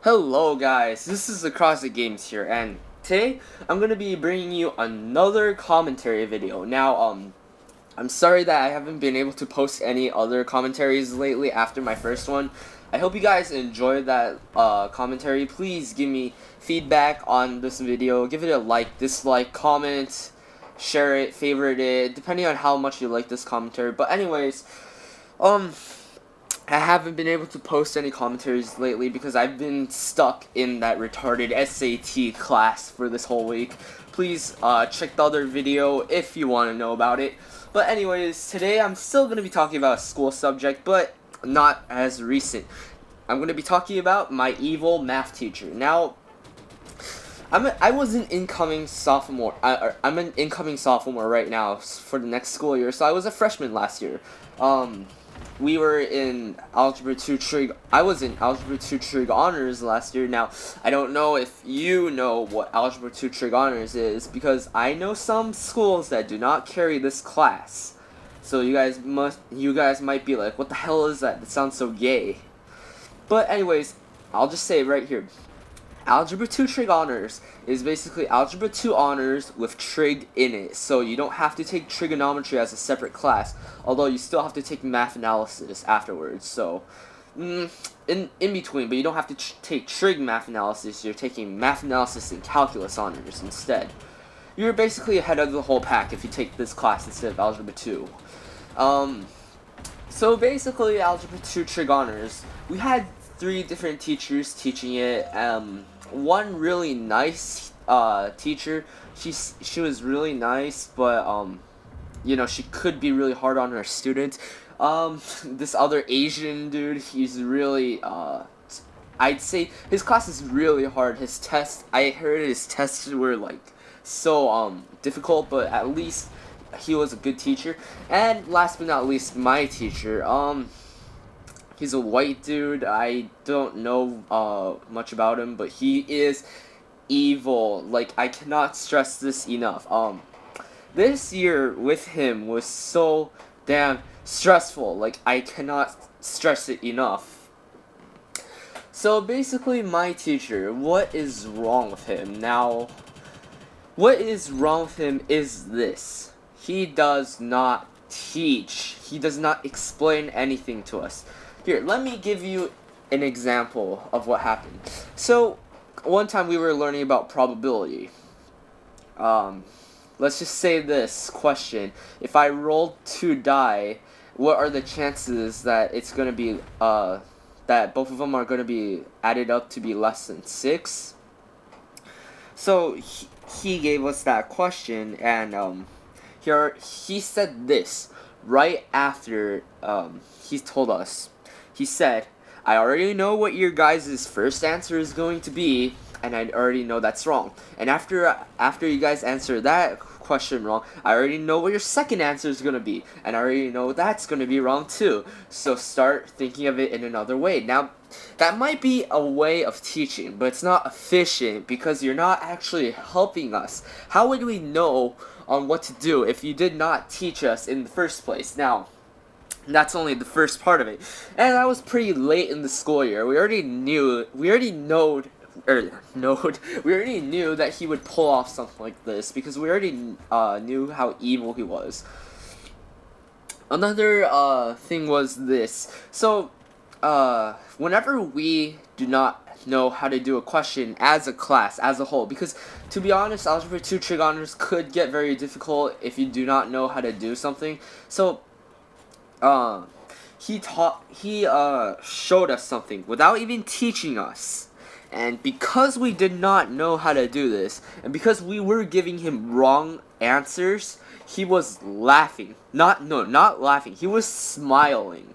Hello guys, this is the Krozet Games here, and today I'm going to be bringing you another commentary video. Now, I'm sorry that I haven't been able to post any other commentaries lately after my first one. I hope you guys enjoyed that commentary. Please give me feedback on this video. Give it a like, dislike, comment, share it, favorite it, depending on how much you like this commentary. But anyways, I haven't been able to post any commentaries lately because I've been stuck in that retarded SAT class for this whole week. Please check the other video if you want to know about it. But anyways, today I'm still going to be talking about a school subject, but not as recent. I'm going to be talking about my evil math teacher. Now, I was an incoming sophomore. I'm an incoming sophomore right now for the next school year, so I was a freshman last year. We were in Algebra 2 Trig. I was in Algebra 2 Trig Honors last year. Now, I don't know if you know what Algebra 2 Trig Honors is, because I know some schools that do not carry this class. So you guys might be like, what the hell is that? That sounds so gay. But anyways, I'll just say it right here. Algebra 2 Trig Honors is basically Algebra 2 Honors with Trig in it, so you don't have to take trigonometry as a separate class, although you still have to take math analysis afterwards, so in between, but you don't have to take trig math analysis. You're taking math analysis and calculus honors instead. You're basically ahead of the whole pack if you take this class instead of Algebra 2. So basically, Algebra 2 Trig Honors, we had 3 different teachers teaching it. One really nice teacher. She was really nice, but you know, she could be really hard on her students. This other Asian dude, he's really I'd say his class is really hard. His tests, I heard his tests were like so difficult, but at least he was a good teacher. And last but not least, my teacher. He's a white dude. I don't know much about him, but he is evil. Like, I cannot stress this enough. This year with him was so damn stressful. Like, I cannot stress it enough. So basically, my teacher, what is wrong with him? Now, what is wrong with him is this. He does not teach. He does not explain anything to us. Here, let me give you an example of what happened. So, one time we were learning about probability. Let's just say this question. If I roll 2 die, what are the chances that it's going to be, that both of them are going to be added up to be less than 6? So, he gave us that question, and, here, he said this right after, he told us. He said, I already know what your guys' first answer is going to be, and I already know that's wrong. And after you guys answer that question wrong, I already know what your second answer is going to be, and I already know that's going to be wrong too. So start thinking of it in another way. Now, that might be a way of teaching, but it's not efficient because you're not actually helping us. How would we know on what to do if you did not teach us in the first place? Now, that's only the first part of it, and that was pretty late in the school year. We already knew that he would pull off something like this because we already knew how evil he was. Another thing was this. So, whenever we do not know how to do a question as a class, as a whole, because to be honest, Algebra 2 Trig Honors could get very difficult if you do not know how to do something. So, he showed us something without even teaching us. And because we did not know how to do this, and because we were giving him wrong answers, he was laughing. Not laughing. He was smiling.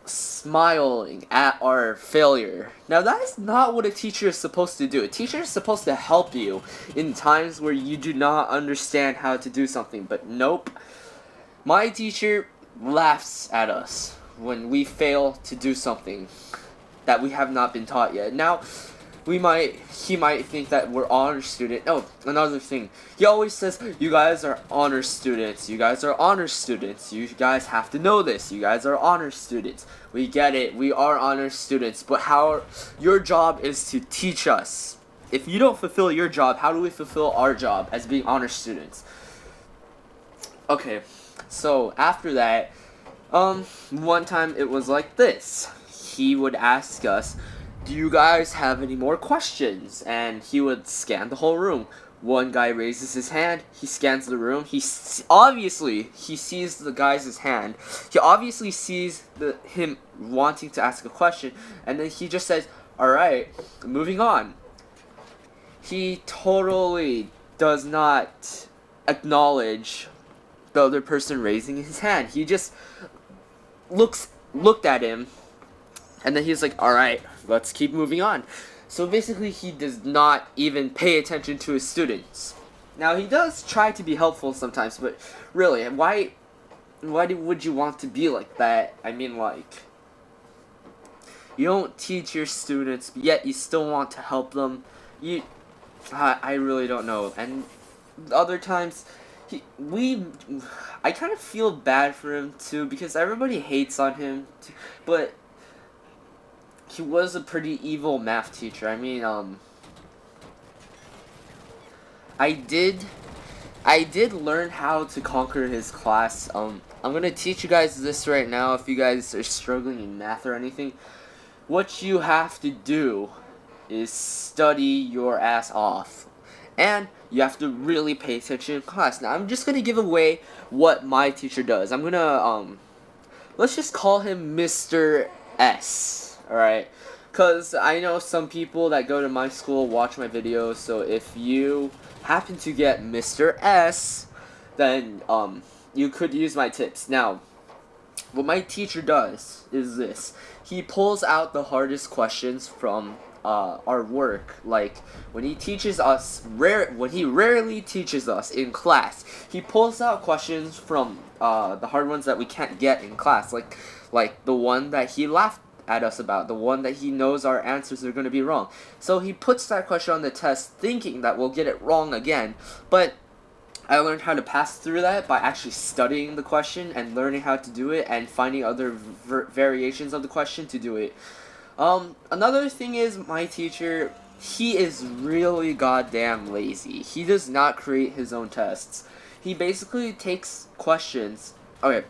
Smiling at our failure. Now, that is not what a teacher is supposed to do. A teacher is supposed to help you in times where you do not understand how to do something, but nope. My teacher laughs at us when we fail to do something that we have not been taught yet. Now, he might think that we're honor student. Oh, another thing. He always says, "You guys are honor students. You guys are honor students. You guys have to know this. You guys are honor students." We get it. We are honor students, but your job is to teach us. If you don't fulfill your job, how do we fulfill our job as being honor students? Okay. So, after that, one time it was like this. He would ask us, "Do you guys have any more questions?" And he would scan the whole room. One guy raises his hand, he scans the room, he sees the guy's hand. He obviously sees him wanting to ask a question, and then he just says, "Alright, moving on." He totally does not acknowledge the other person raising his hand. He just looked at him, and then he's like, "Alright, let's keep moving on." So basically, he does not even pay attention to his students. Now, he does try to be helpful sometimes, but really, why would you want to be like that? I mean, like, you don't teach your students, yet you still want to help them. I really don't know. And other times, I kind of feel bad for him too, because everybody hates on him, but he was a pretty evil math teacher. I mean, I did learn how to conquer his class. I'm gonna teach you guys this right now. If you guys are struggling in math or anything, what you have to do is study your ass off, and you have to really pay attention in class. Now, I'm just gonna give away what my teacher does. I'm gonna let's just call him Mr. S. Alright, because I know some people that go to my school watch my videos, so if you happen to get Mr. S, then you could use my tips. Now, what my teacher does is this. He pulls out the hardest questions from our work. Like, when he teaches us, when he rarely teaches us in class, he pulls out questions from the hard ones that we can't get in class, like the one that he laughed at us about, the one that he knows our answers are going to be wrong. So he puts that question on the test thinking that we'll get it wrong again, but I learned how to pass through that by actually studying the question and learning how to do it and finding other variations of the question to do it. Another thing is, my teacher, he is really goddamn lazy. He does not create his own tests. He basically takes questions. Okay,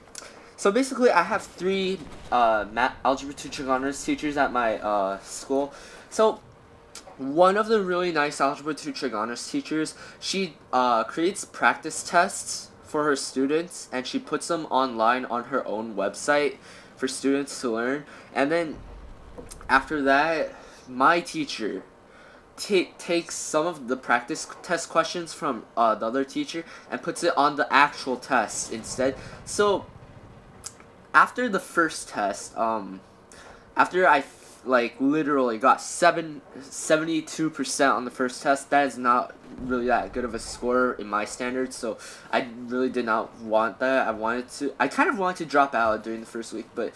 so basically, I have 3 Algebra 2 Trigonometry teachers at my school. So, one of the really nice Algebra 2 Trigonometry teachers, she creates practice tests for her students, and she puts them online on her own website for students to learn. And then, after that, my teacher takes some of the practice test questions from the other teacher and puts it on the actual test instead. So, after the first test, after I literally got 72% on the first test, that is not really that good of a score in my standards, so I really did not want that. I kind of wanted to drop out during the first week, but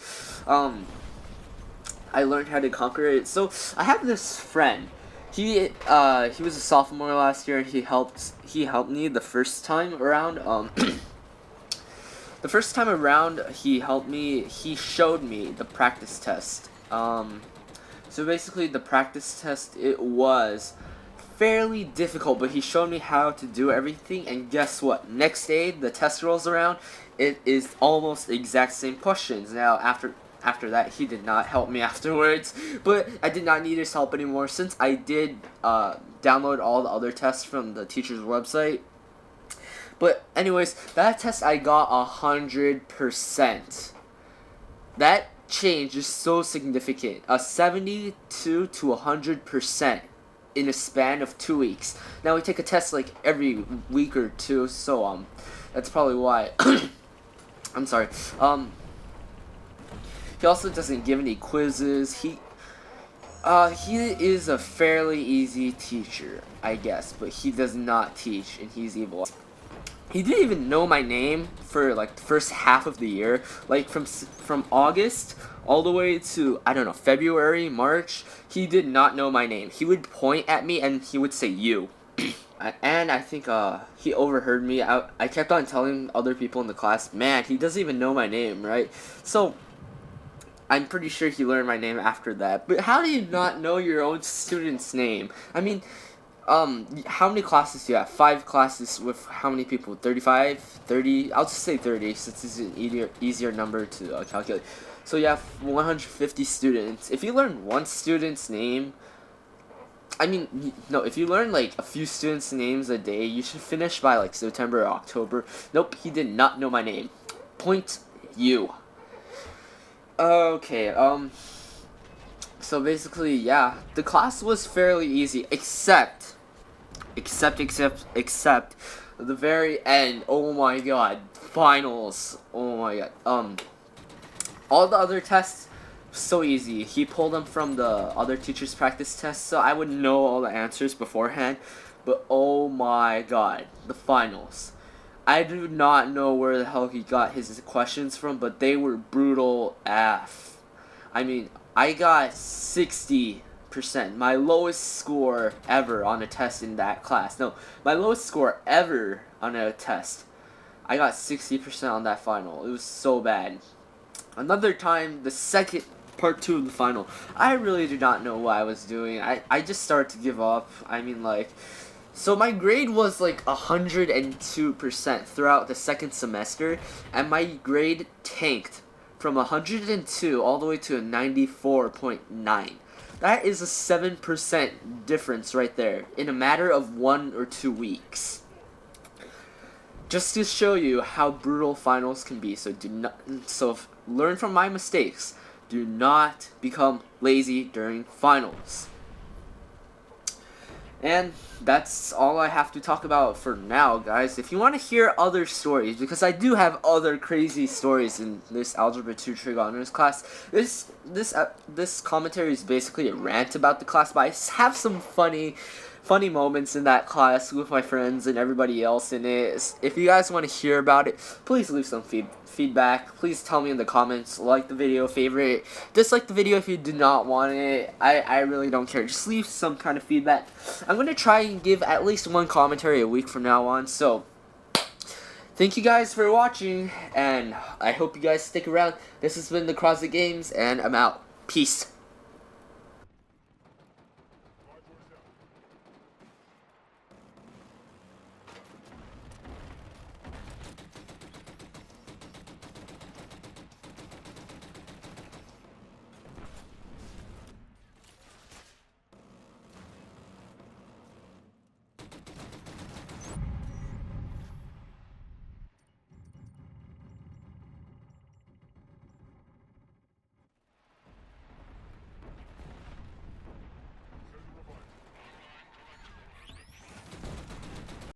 I learned how to conquer it. So I have this friend. He was a sophomore last year, and he helped me the first time around. The first time around, he showed me the practice test. So basically, the practice test, it was fairly difficult, but he showed me how to do everything, and guess what? Next day, the test rolls around, it is almost the exact same questions. Now, after that, he did not help me afterwards, but I did not need his help anymore, since I did download all the other tests from the teacher's website. But anyways, that test I got 100%. That change is so significant. A 72 to 100% in a span of 2 weeks. Now we take a test like every week or two, so that's probably why. I'm sorry. He also doesn't give any quizzes. He is a fairly easy teacher, I guess, but he does not teach, and he's evil. He didn't even know my name for like the first half of the year, like from August all the way to, I don't know, February, March. He did not know my name. He would point at me and he would say you. And I think he overheard me. I kept on telling other people in the class, man, he doesn't even know my name, right? So I'm pretty sure he learned my name after that. But how do you not know your own student's name? I mean, how many classes do you have? 5 classes with how many people? 35? 30? I'll just say 30 since it's an easier number to calculate. So you have 150 students. If you learn one student's name, I mean, no, if you learn like a few students' names a day, you should finish by like September or October. Nope, he did not know my name. Point you. Okay, so basically, yeah, the class was fairly easy, except the very end. Oh my god, finals. Oh my god. All the other tests so easy. He pulled them from the other teachers' practice tests, so I would know all the answers beforehand. But oh my god, the finals. I do not know where the hell he got his questions from, but they were brutal AF. I mean, I got 60%, my lowest score ever on a test in that class. No, my lowest score ever on a test. I got 60% on that final. It was so bad. Another time, the second part 2 of the final, I really do not know what I was doing. I just started to give up. I mean, like, so my grade was like 102% throughout the second semester, and my grade tanked from 102 all the way to a 94.9. That is a 7% difference right there in a matter of 1 or 2 weeks. Just to show you how brutal finals can be, so learn from my mistakes. Do not become lazy during finals. And that's all I have to talk about for now, guys. If you want to hear other stories, because I do have other crazy stories in this Algebra 2 Trigonometry class, this commentary is basically a rant about the class, but I have some funny moments in that class with my friends and everybody else in it. If you guys want to hear about it, please leave some feedback. Please tell me in the comments. Like the video, favorite, dislike the video if you do not want it. I really don't care. Just leave some kind of feedback. I'm going to try and give at least one commentary a week from now on. So thank you guys for watching, and I hope you guys stick around. This has been the Krozet Games, and I'm out. Peace.